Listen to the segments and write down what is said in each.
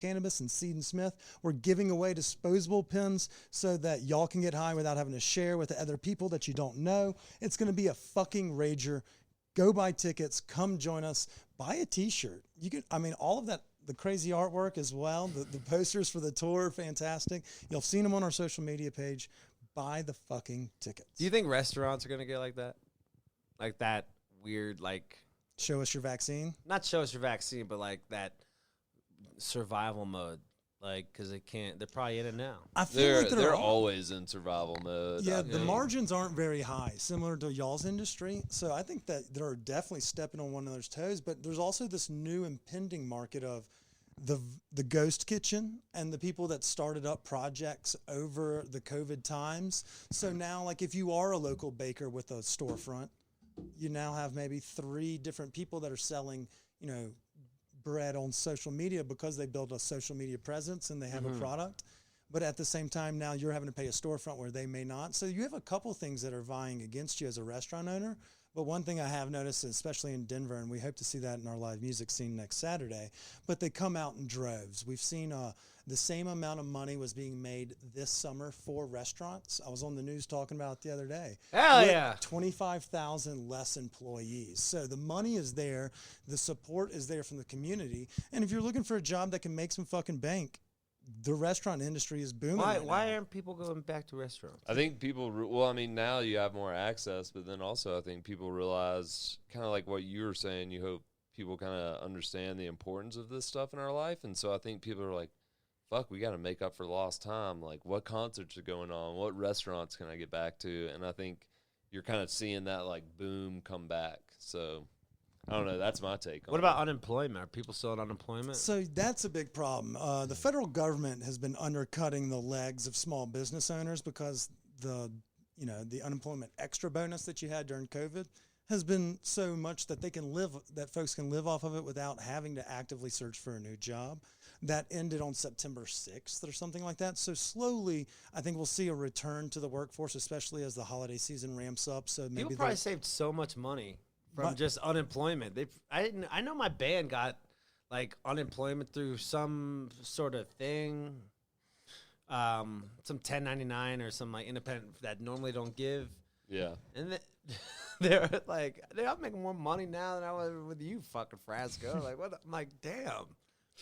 Cannabis and Seed and Smith. We're giving away disposable pens so that y'all can get high without having to share with the other people that you don't know. It's going to be a fucking rager. Go buy tickets. Come join us. Buy a t-shirt. You can, I mean, all of that, the crazy artwork as well. The posters for the tour are fantastic. You'll have seen them on our social media page. Buy the fucking tickets. Do you think restaurants are going to get like that? Like that weird, like... Show us your vaccine? Not show us your vaccine, but like that survival mode. Like, because they're probably in it now. I feel they're always in survival mode. Yeah, the margins aren't very high, similar to y'all's industry. So I think that they're definitely stepping on one another's toes. But there's also this new impending market of the ghost kitchen and the people that started up projects over the COVID times. So now, like, if you are a local baker with a storefront, you now have maybe 3 different people that are selling, bread on social media because they build a social media presence and they have a product. But at the same time, now you're having to pay a storefront where they may not. So you have a couple things that are vying against you as a restaurant owner. But one thing I have noticed, especially in Denver, and we hope to see that in our live music scene next Saturday, but they come out in droves. We've seen the same amount of money was being made this summer for restaurants. I was on the news talking about it the other day. Hell yeah. 25,000 less employees. So the money is there. The support is there from the community. And if you're looking for a job that can make some fucking bank, the restaurant industry is booming. Why aren't people going back to restaurants? I think people, now you have more access, but then also I think people realize, kind of like what you were saying, you hope people kind of understand the importance of this stuff in our life. And so I think people are like, fuck, we got to make up for lost time. Like, what concerts are going on? What restaurants can I get back to? And I think you're kind of seeing that, like, boom come back. So I don't know. That's my take on it. What about unemployment? Are people still at unemployment? So that's a big problem. The federal government has been undercutting the legs of small business owners because the unemployment extra bonus that you had during COVID has been so much that folks can live off of it without having to actively search for a new job. That ended on September 6th or something like that. So slowly, I think we'll see a return to the workforce, especially as the holiday season ramps up. So maybe people probably saved so much money from just unemployment. I know my band got like unemployment through some sort of thing, some 1099 or some like independent that normally don't give. Yeah, and they're like, I'm making more money now than I was with you, fucking Frasco. Like, what? I'm like, damn.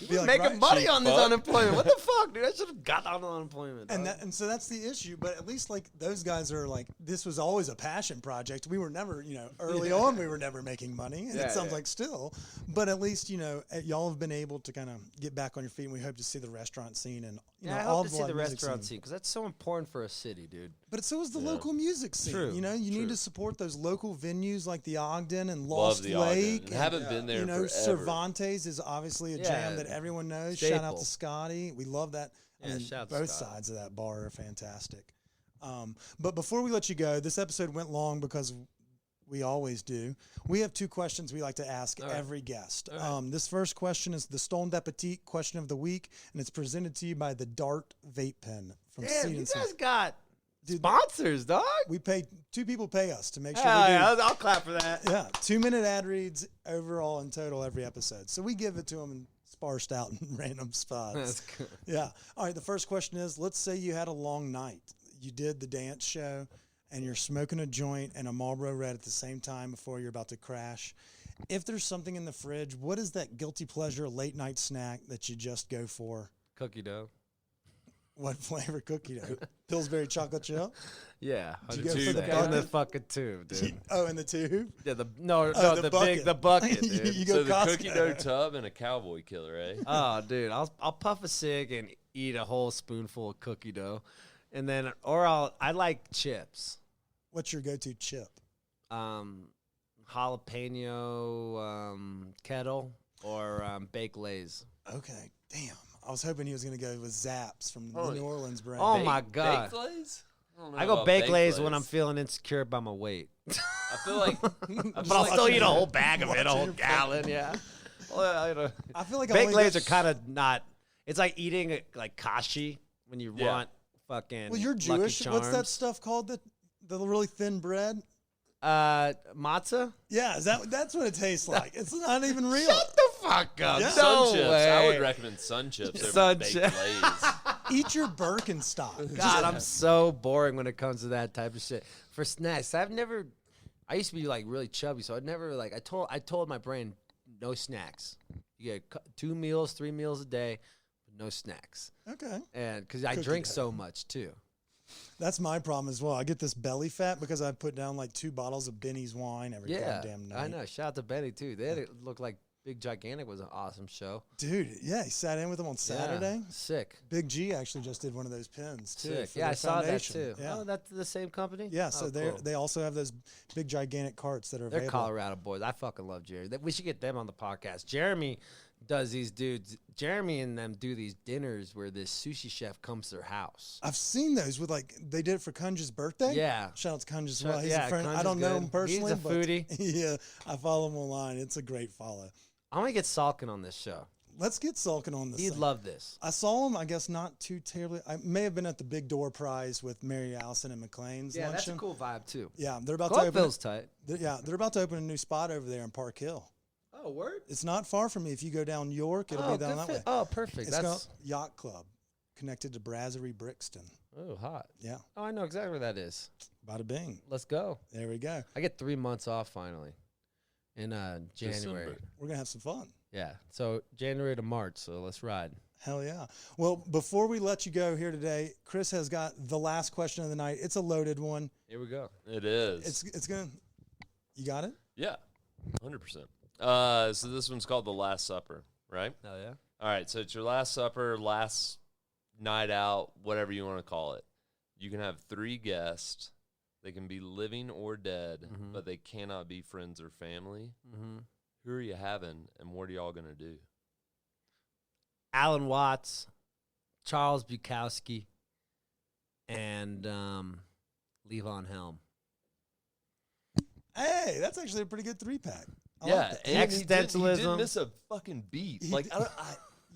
You're making money on this unemployment. What the fuck, dude? I should have got on unemployment. And so that's the issue. But at least like those guys are like, this was always a passion project. We were never, early on, we were never making money. And it sounds like still. But at least, y'all have been able to kind of get back on your feet. And we hope to see the restaurant scene and I hope to see the restaurant scene because that's so important for a city, dude. But so is the local music scene. True. You need to support those local venues like the Ogden and Lost Lake. And haven't been there forever. Cervantes is obviously a jam that everyone knows. Staple. Shout out to Scotty. We love that. Yeah, both sides of that bar are fantastic. But before we let you go, this episode went long because we always do. We have 2 questions we like to ask every guest. This first question is the Stone d'Appetit question of the week, and it's presented to you by the Dart Vape Pen from Seed you and guys Smith. got sponsors, dog. We pay 2 people pay us to make sure we do. I'll clap for that. Yeah, 2-minute ad reads overall in total every episode. So we give it to them and sparsed out in random spots. That's good. Yeah. All right. The first question is, let's say you had a long night. You did the dance show and you're smoking a joint and a Marlboro Red at the same time before you're about to crash. If there's something in the fridge, what is that guilty pleasure late night snack that you just go for? Cookie dough. What flavor cookie dough? Pillsbury chocolate chip? Yeah. Did you go for the in bucket? the fucking tube, dude. In the tube? Yeah, the bucket. the bucket, dude. You go So the Costco. cookie dough tub and a cowboy killer, eh? Oh, dude, I'll puff a cig and eat a whole spoonful of cookie dough, and then I like chips. What's your go-to chip? Jalapeno kettle or baked Lay's. Okay, damn. I was hoping he was going to go with Zaps from the New Orleans brand. Oh my god! Baked Lays? I go baked Lays when I'm feeling insecure about my weight. I feel like, but I'll still eat a whole bag of it, a whole gallon. Yeah. Well, I feel like baked Lays are kind of not. It's like eating like kashi when you want fucking. Well, you're Lucky Jewish. Charms. What's that stuff called? The really thin bread. Matzah. Yeah, that's what it tastes like. It's not even real. Shut the fuck up. Yeah. Sun No chips. way. I would recommend sun chips over Sun baked chips. Lay's. Eat your Birkenstock. God, I'm so boring when it comes to that type of shit. For snacks, I used to be like really chubby, so I'd never like. I told my brain, no snacks. You get 2 meals, 3 meals a day, but no snacks. Okay. And because I Cookie drink dough. so much too. That's my problem as well. I get this belly fat because I put down like 2 bottles of Benny's wine every Yeah, goddamn night. I know. Shout out to Benny too. They had it look like Big Gigantic was an awesome show. Dude, yeah, he sat in with him on Saturday. Yeah, sick. Big G actually just did one of those pins too. Sick. for Yeah, their I saw that foundation. too. Yeah. Oh, that's the same company? Yeah, so Oh, they cool. they also have those big gigantic carts that are They're available. Colorado boys. I fucking love Jerry. We should get them on the podcast. Jeremy does these dudes. Jeremy and them do these dinners where this sushi chef comes to their house. I've seen those with like they did it for Kunja's birthday. Yeah. Shout out to Kunja as Shout- well. He's yeah, a friend. I Kunja's don't know him good. personally, He's a but foodie. yeah, I follow him online. It's a great follow. I want to get Salkin on this show. Let's get Sulkin on this. He'd thing. love this. I saw him, I guess not too terribly. I may have been at the Big Door Prize with Mary Allison and McLean's Yeah, luncheon. that's a cool vibe too. Yeah, they're about to open. Clarkville's tight. They're about to open a new spot over there in Park Hill. Oh, word. It's not far from me. If you go down York, it'll be down that way. Oh, perfect. It's That's called Yacht Club, connected to Brasserie Brixton. oh hot. Yeah, Oh, I know exactly where that is. bada bing. Let's go. There we go. I get 3 months off finally in January. December. We're gonna have some fun. Yeah. So January to March. So let's ride. Hell yeah. Well, before we let you go here today, Chris has got the last question of the night. It's a loaded one. Here we go. It is. It's gonna. You got it? Yeah, 100%. So this one's called The Last Supper, right? Hell yeah. All right, so it's your last supper, last night out, whatever you want to call it. You can have 3 guests. They can be living or dead, Mhm. but they cannot be friends or family. Mm-hmm. Who are you having, and what are y'all going to do? Alan Watts, Charles Bukowski, and Levon Helm. Hey, that's actually a pretty good 3-pack. I yeah, like that. and he Existentialism. didn't miss a fucking beat. He Like, did- I don't,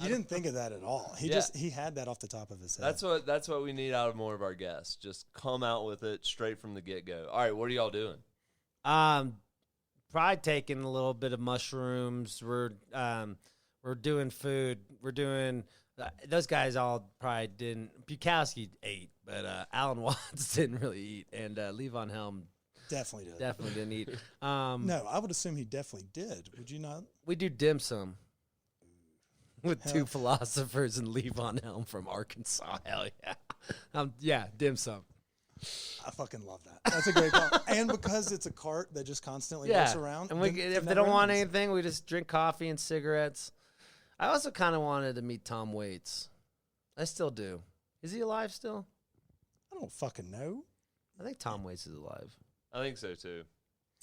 You didn't think of that at all. He Yeah. he had that off the top of his head. that's what we need out of more of our guests. Just come out with it straight from the get-go. All right, what are y'all doing? Probably taking a little bit of mushrooms. We're doing food. We're doing those guys all probably didn't. Bukowski ate, but Alan Watts didn't really eat, and Levon Helm Definitely did. definitely didn't eat. No, I would assume he definitely did. Would you not? We do dim sum with Hell. 2 philosophers and Levon Helm from Arkansas. Hell yeah, yeah, dim sum. I fucking love that. That's a great call. And because it's a cart that just constantly moves around. And we, then it if they never don't want ends. anything, we just drink coffee and cigarettes. I also kind of wanted to meet Tom Waits. I still do. Is he alive still? I don't fucking know. I think Tom Waits is alive. I think so, too.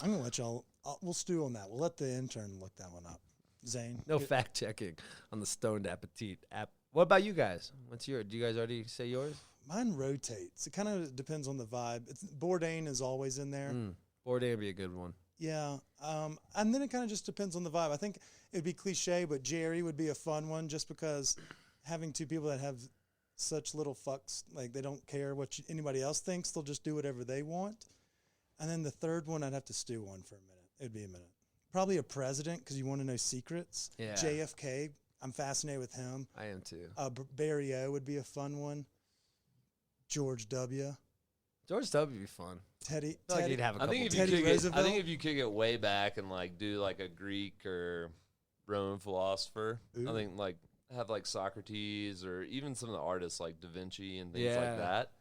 I'm gonna let y'all. We'll stew on that. We'll let the intern look that one up. Zane. No fact checking on the Stoned Appetite app. What about you guys? What's your? Do you guys already say yours? Mine rotates. It kind of depends on the vibe. Bourdain is always in there. Bourdain would be a good one. Yeah. And then it kind of just depends on the vibe. I think it'd be cliche, but Jerry would be a fun one just because having 2 people that have such little fucks, like they don't care what anybody else thinks, they'll just do whatever they want. And then the third one, I'd have to stew on for a minute. It'd be a minute. Probably a president because you want to know secrets. Yeah. JFK, I'm fascinated with him. I am too. Barry O would be a fun one. George W. George W. would be fun. Teddy. I feel like he'd have a I couple. think if Teddy you kick it, I Roosevelt? think if you kick it way back and like do like a Greek or Roman philosopher, Ooh. I think like have like Socrates or even some of the artists like Da Vinci and things Yeah. like that.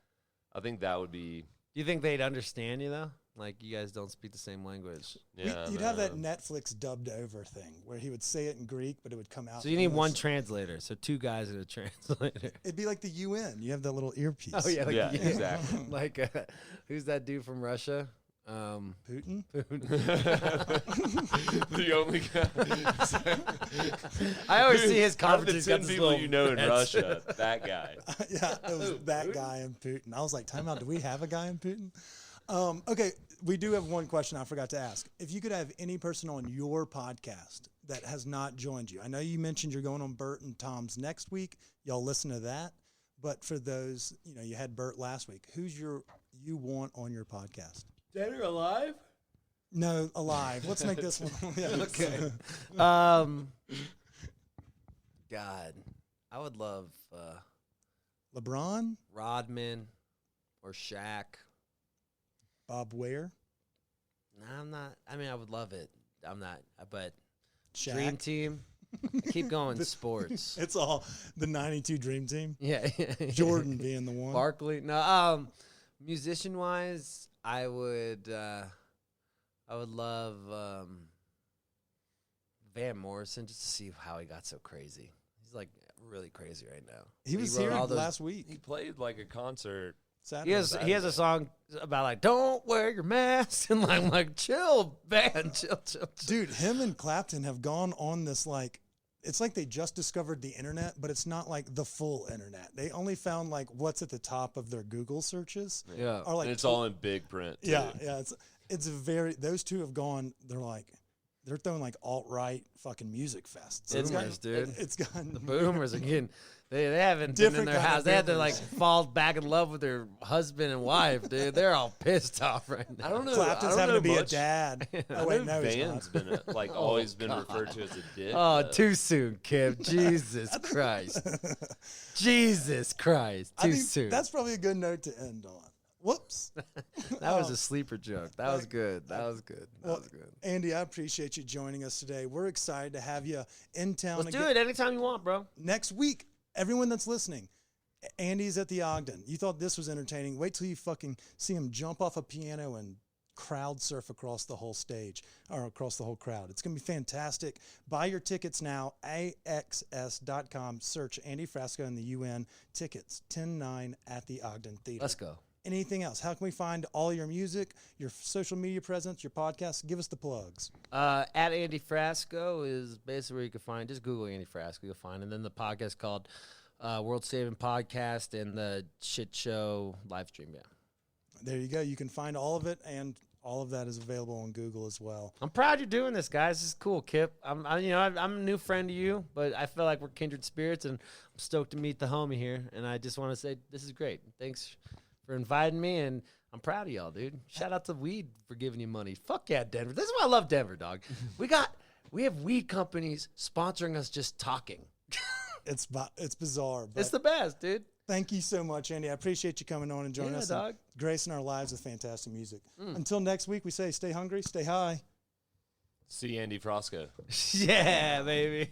I think that would be Do you think they'd understand you though? Like you guys don't speak the same language. yeah. You'd have that no. Netflix dubbed over thing where he would say it in Greek, but it would come out. So you need one English. translator. So 2 guys and a translator. It'd be like the UN. You have that little earpiece. Oh yeah, like, Yeah, exactly. Like who's that dude from Russia? Putin. The only guy. I always see his Out of conference. the He's 10 got this people little you know in headset. Russia, that guy. Yeah, it was that guy and Putin. I was like, time out. Do we have a guy in Putin? Okay, we do have one question I forgot to ask. If you could have any person on your podcast that has not joined you, I know you mentioned you're going on Bert and Tom's next week. Y'all listen to that. But for those, you had Bert last week. Who's you want on your podcast? Dead or alive? No, alive. Let's make this one. Yeah. Okay. God, I would love LeBron, Rodman or Shaq. Bob Ware, No, I'm not. I mean, I would love it. I'm not. But Shaq. Dream Team. I keep going sports. It's all the '92 Dream Team. Yeah. Jordan being the one. Barkley. No. Musician wise, I would love Van Morrison just to see how he got so crazy. He's like really crazy right now. He was wrote here all those- last week. He played like a concert. Saturday. He has a song about like don't wear your mask and I'm like chill, man, chill. Dude, him and Clapton have gone on this like, it's like they just discovered the internet, but it's not like the full internet. They only found like what's at the top of their Google searches. Yeah. Or like And it's all in big print. Too. yeah. It's very. Those two have gone. They're throwing like alt-right fucking music fests. Boomers, dude. It's gotten The boomers again. They haven't been in Different their kind of house. They had to boomers. like fall back in love with their husband and wife, dude. They're all pissed off right now. I don't know. Clapton's I don't having to know be much. a dad. I Oh wait, know no, he's Van's not. been always been referred to as a dick. Oh, but- too soon, Kip. Jesus Christ. Jesus Christ. I Too think soon. that's probably a good note to end on. Whoops. That was a sleeper joke. That was good. That was good. That Well, was good. Andy, I appreciate you joining us today. We're excited to have you in town Let's again. do it anytime you want, bro. Next week. Everyone that's listening, Andy's at the Ogden. You thought this was entertaining. Wait till you fucking see him jump off a piano and crowd surf across the whole stage or across the whole crowd. It's going to be fantastic. Buy your tickets now. AXS.com. Search Andy Frasco and the UN tickets. 10-9 at the Ogden Theater. Let's go. Anything else? How can we find all your music, your social media presence, your podcast? Give us the plugs. At Andy Frasco is basically where you can find. Just Google Andy Frasco, you'll find. And then the podcast called World Saving Podcast and the Shit Show live stream. Yeah. There you go. You can find all of it, and all of that is available on Google as well. I'm proud you're doing this, guys. This is cool, Kip. I'm a new friend to you, but I feel like we're kindred spirits, and I'm stoked to meet the homie here. And I just want to say this is great. Thanks for inviting me, and I'm proud of y'all, dude. Shout out to Weed for giving you money. Fuck yeah, Denver. This is why I love Denver, dog. We have weed companies sponsoring us just talking. It's bizarre. But It's the best, dude. thank you so much, Andy. I appreciate you coming on and joining Yeah, us. dog. And gracing our lives with fantastic music. Until next week, we say stay hungry, stay high. See Andy Frasco. Yeah, baby.